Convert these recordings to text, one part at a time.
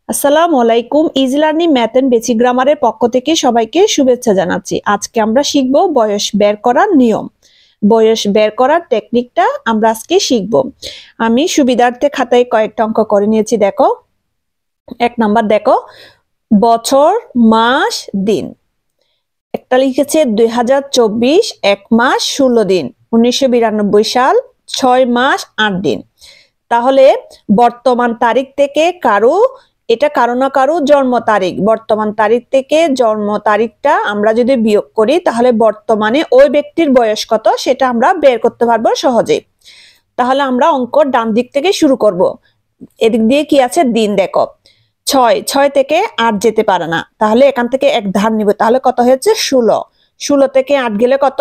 আসসালামু আলাইকুম। Easy learning math and basic গ্রামারের পক্ষ থেকে সবাইকে শুভেচ্ছা জানাচ্ছি। আজকে আমরা শিখব বয়স বের করার নিয়ম। বয়স বের করার টেকনিকটা আমরা আজকে শিখব। আমি সুবিধার্থে খাতায় কয়েকটা অঙ্ক করে নিয়েছি। দেখো, 1 নাম্বার দেখো, বছর মাস দিন। একটা লিখেছে 2024 1 মাস 16 দিন, 1992 সাল 6 মাস 8 দিন। তাহলে বর্তমান তারিখ থেকে কারো না কারো জন্ম তারিখ, বর্তমান তারিখ থেকে জন্ম তারিখটা আমরা যদি বিয়োগ করি তাহলে বর্তমানে ওই ব্যক্তির বয়স কত সেটা আমরা বের করতে পারবো সহজেই। তাহলে আমরা অঙ্ক ডান দিক থেকে শুরু করব। এদিক দিয়ে কি আছে, দিন। দেখো, 6 থেকে 8 যেতে পারে না, তাহলে এখান থেকে এক ধার নিব। তাহলে কত হয়েছে, 16 থেকে 8 গেলে কত,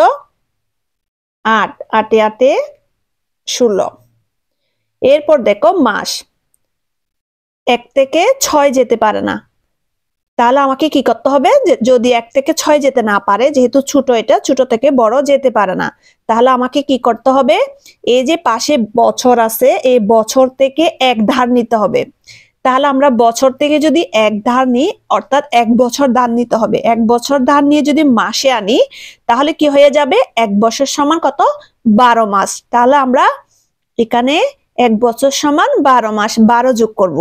8, 8 8 16। এরপর দেখো মাস, 1 থেকে 6 যেতে পারে না, তাহলে আমাকে কি করতে হবে, যদি 1 থেকে 6 যেতে না পারে, যেহেতু ছোট, এটা ছোট থেকে বড় যেতে পারে না, তাহলে আমাকে কি করতে হবে, এই যে পাশে বছর আছে এই বছর থেকে এক ধার নিতে হবে। তাহলে আমরা বছর থেকে যদি এক ধার নিই, অর্থাৎ 1 বছর ধার নিতে হবে। 1 বছর ধার নিয়ে যদি মাসে আনি তাহলে কি হয়ে যাবে, 1 বছর সমান কত, 12 মাস। তাহলে আমরা এখানে 1 বছর সমান 12 মাস, 12 যোগ করব।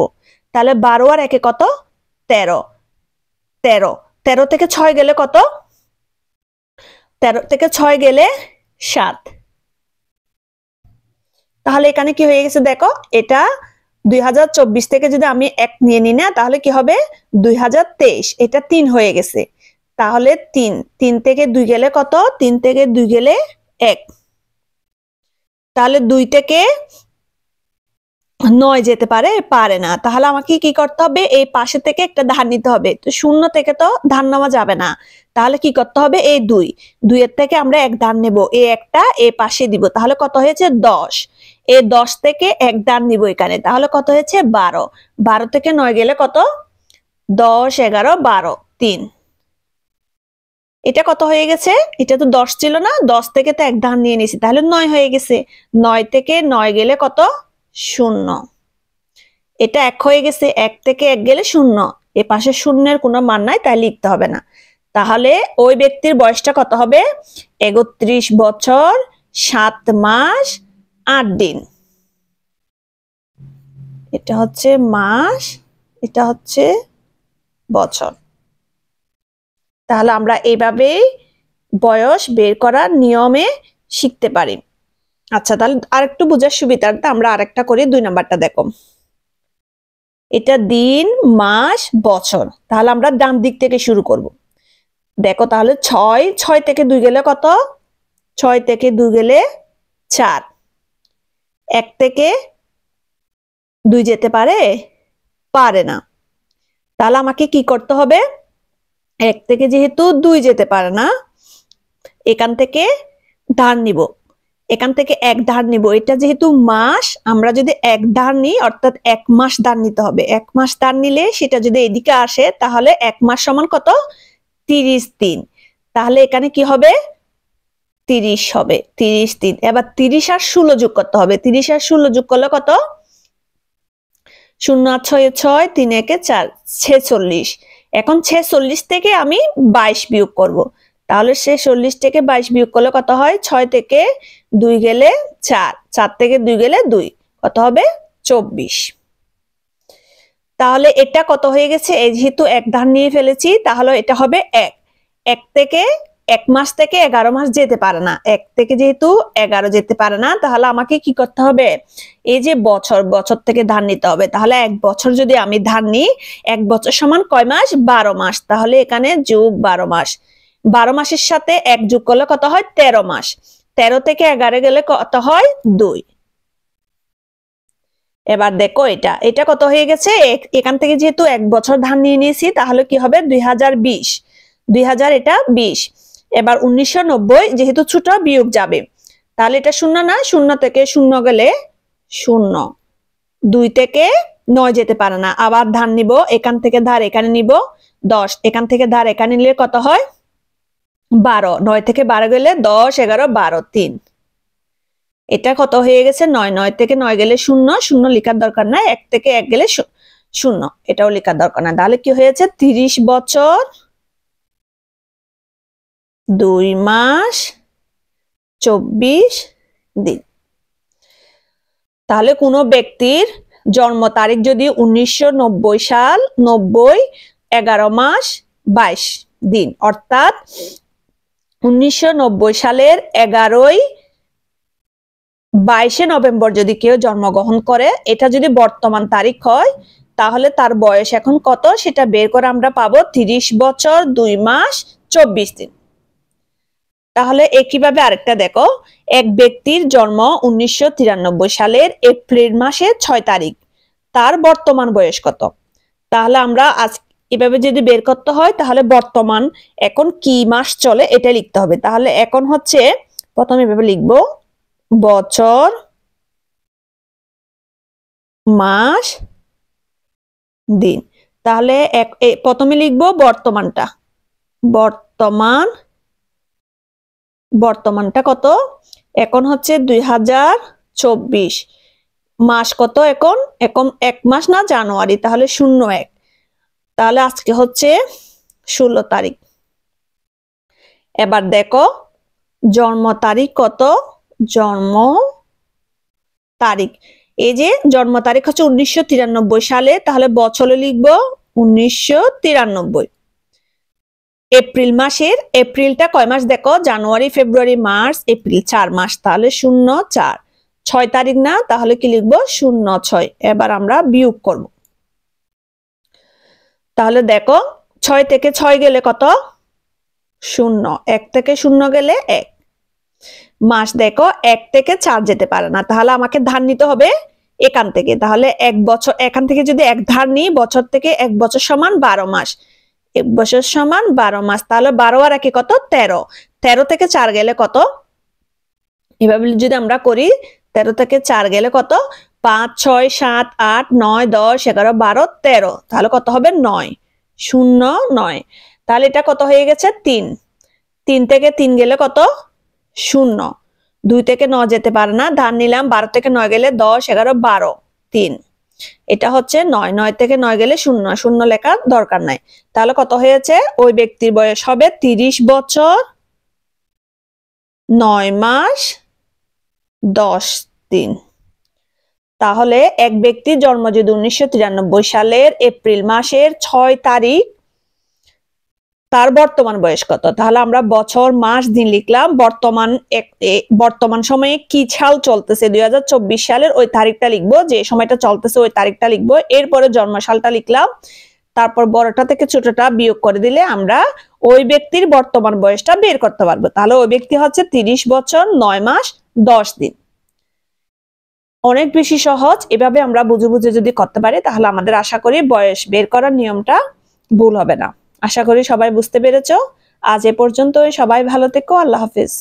তাহলে 12 আর 1 কত, 13। 13 থেকে 6 গেলে কত, 13 থেকে 6 গেলে 7। তাহলে এখানে কি হয়ে গেছে, দেখো, এটা 2024 থেকে যদি আমি 1 নিয়ে নিই না, তাহলে কি হবে 2023, এটা 3 হয়ে গেছে। তাহলে 3 থেকে 2 গেলে কত, 3 থেকে 2 গেলে 1। তাহলে 2 থেকে 9 যেতে পারে না, তাহলে আমাকে কি করতে হবে, এই পাশে থেকে একটা ধার নিতে হবে। তো 0 থেকে তো ধার নেওয়া যাবে না, তাহলে কি করতে হবে, এই 2 এর থেকে আমরা এক ধার নেব, এই একটা এই পাশে দিব। তাহলে কত হয়েছে, 10। এই 10 থেকে এক ধার নিব এখানে, তাহলে কত হয়েছে, 12। 12 থেকে 9 গেলে কত, 10 11 12 3। এটা কত হয়ে গেছে, এটা তো 10 ছিল না, 10 থেকে তো এক ধার নিয়ে নিয়েছি, তাহলে 9 হয়ে গেছে। 9 থেকে 9 গেলে কত, 0। এটা 1 হয়ে গেছে, 1 থেকে 1 গেলে 0, এ পাশে শূন্যের কোনো মান নাই, তাই লিখতে হবে না। তাহলে ওই ব্যক্তির বয়সটা কত হবে, 31 বছর 7 মাস 8 দিন। এটা হচ্ছে মাস, এটা হচ্ছে বছর। তাহলে আমরা এইভাবেই বয়স বের করার নিয়মে শিখতে পারি। আচ্ছা, তাহলে আরেকটু বোঝার সুবিধার্থে আমরা আরেকটা করি। 2 নাম্বারটা দেখো, এটা দিন মাস বছর। তাহলে আমরা ডান দিক থেকে শুরু করব। দেখো, তাহলে 6 থেকে 2 গেলে কত, 6 থেকে 2 গেলে 4। 1 থেকে 2 যেতে পারে না, তাহলে আমাকে কি করতে হবে, 1 থেকে যেহেতু 2 যেতে পারে না, এখান থেকে ধার নিব, এখান থেকে এক ধার নিব। এটা যেহেতু মাস, আমরা যদি এক ধার নিই, অর্থাৎ 1 মাস ধার নিতে হবে। 1 মাস ধার নিলে সেটা যদি এদিকে আসে, তাহলে 1 মাস সমান কত, 30 দিন। তাহলে এখানে কি হবে, 30 হবে, 30 দিন। এবার 30 আর 16 যোগ করতে হবে। 30 আর 16 যোগ করলে কত, 0 আর 6 6, 3 1 4, 46। এখন 46 থেকে আমি 22 বিয়োগ করব। তাহলে 46 থেকে 22 বিয়োগ করলে কত হয়, 6 থেকে 2 গেলে 4, 4 থেকে 2 গেলে 2, কত হবে, 24। তাহলে এটা কত হয়ে গেছে, এই যেহেতু এক ধার নিয়ে ফেলেছি, তাহলে এটা হবে 1 থেকে 1 মাস থেকে 11 মাস যেতে পারে না। 1 থেকে যেহেতু 11 যেতে পারে না, তাহলে আমাকে কি করতে হবে, এই যে বছর থেকে ধার নিতে হবে। তাহলে 1 বছর যদি আমি ধার নিই, 1 বছর সমান কয় মাস, 12 মাস। তাহলে এখানে যোগ 12 মাস, 12 মাসের সাথে 1 যোগ করলে কত হয়, 13 মাস। 13 থেকে 11 গেলে কত হয়, 2। এবার দেখো, এটা কত হয়ে গেছে, এখান থেকে যেহেতু 1 বছর ধার নিয়ে নিয়েছি, তাহলে কি হবে, 2020। 2000 এটা 20। এবার 1990, যেহেতু ছোট, বিয়োগ যাবে, তাহলে এটা 0 না, 0 থেকে 0 গেলে 0। 2 থেকে 9 যেতে পারে না, আবার ধার নিব, এখান থেকে ধার এখানে নিব 10, এখান থেকে ধার এখানে নিলে কত হয়, 12। 9 থেকে 12 গেলে 10 11 12 3। এটা কত হয়ে গেছে, 9 থেকে 9 গেলে 0, 0 লেখার দরকার নাই, 1 থেকে 1 গেলে শূন্য, এটাও লেখার দরকার না। তাহলে কি হয়েছে 30 বছর 2 মাস 24 দিন। তাহলে কোনো ব্যক্তির জন্ম তারিখ যদি 1990 সাল 90 11 মাস 22 দিন, অর্থাৎ 1990 সালের 22 নভেম্বর যদি কেউ জন্মগ্রহণ করে, এটা যদি বর্তমান তারিখ হয় তাহলে তার বয়স এখন কত সেটা বের করে আমরা পাবো 30 বছর 2 মাস 24 দিন। তাহলে একইভাবে আরেকটা দেখো, এক ব্যক্তির জন্ম 1993 সালের এপ্রিল মাসের 6 তারিখ, তার বর্তমান বয়স কত? তাহলে আমরা আজ এভাবে যদি বের করতে হয় তাহলে বর্তমান এখন কি মাস চলে এটা লিখতে হবে। তাহলে এখন হচ্ছে প্রথমে এভাবে লিখবো বছর মাস দিন। তাহলে প্রথমে লিখবো বর্তমানটা কত? এখন হচ্ছে 2024। মাস কত এখন? এখন 1 মাস না জানুয়ারি, তাহলে 01। তাহলে আজকে হচ্ছে 16 তারিখ। এবার দেখো জন্ম তারিখ কত? জন্ম তারিখ, এই যে জন্ম তারিখ হচ্ছে 1993 সালে, তাহলে বছরে লিখবো 1993। এপ্রিল মাসের, এপ্রিলটা কয় মাস দেখো? জানুয়ারি ফেব্রুয়ারি মার্চ এপ্রিল 4 মাস, তাহলে 04। 6 তারিখ না, তাহলে কি লিখবো 06। এবার আমরা বিয়োগ করব। তাহলে দেখো 6 থেকে 6 গেলে কত? 0। 1 থেকে 0 গেলে 1। মাস দেখো 1 থেকে 4 যেতে পারে না, তাহলে আমাকে ধার নিতে হবে এখান থেকে। তাহলে 1 বছর, এখান থেকে যদি 1 ধার নিই, বছর থেকে 1 বছর সমান 12 মাস, 1 বছর সমান 12 মাস। তাহলে 12 আর 1 কত? 13। 13 থেকে 4 গেলে কত? এভাবে যদি আমরা করি 13 থেকে 4 গেলে কত? 5 6 7 8 9 10 11 12 13, তাহলে কত হবে? 9। 09। তাহলে এটা কত হয়ে গেছে? 3। 3 থেকে 3 গেলে কত? 0। 2 থেকে 9 যেতে পারে না, ধার নিলাম। 12 থেকে 9 গেলে 10 11 12 3, এটা হচ্ছে 9। 9 থেকে 9 গেলে 0, 0 লেখার দরকার নাই। তাহলে কত হয়েছে? ওই ব্যক্তির বয়স হবে 30 বছর 9 মাস 10 দিন। তাহলে এক ব্যক্তির জন্ম যদি 1993 সালের এপ্রিল মাসের 6 তারিখ, তার বর্তমান বয়স কত? তাহলে আমরা বছর মাস দিন লিখলাম। বর্তমান সময়ে কি সাল চলতেছে 2024 সালের ওই তারিখটা লিখবো, যে সময়টা চলতেছে ওই তারিখটা লিখবো। এরপরে জন্ম সালটা লিখলাম, তারপর বড়টা থেকে ছোটটা বিয়োগ করে দিলে আমরা ওই ব্যক্তির বর্তমান বয়সটা বের করতে পারবো। তাহলে ওই ব্যক্তি হচ্ছে 30 বছর 9 মাস 10 দিন। অনেক বেশি সহজ। এভাবে আমরা বুঝে বুঝে যদি করতে পারি তাহলে আমাদের আশা করি বয়স বের করার নিয়মটা ভুল হবে না। আশা করি সবাই বুঝতে পেরেছো। আজ এ পর্যন্তই। সবাই ভালো থেকো। আল্লাহ হাফেজ।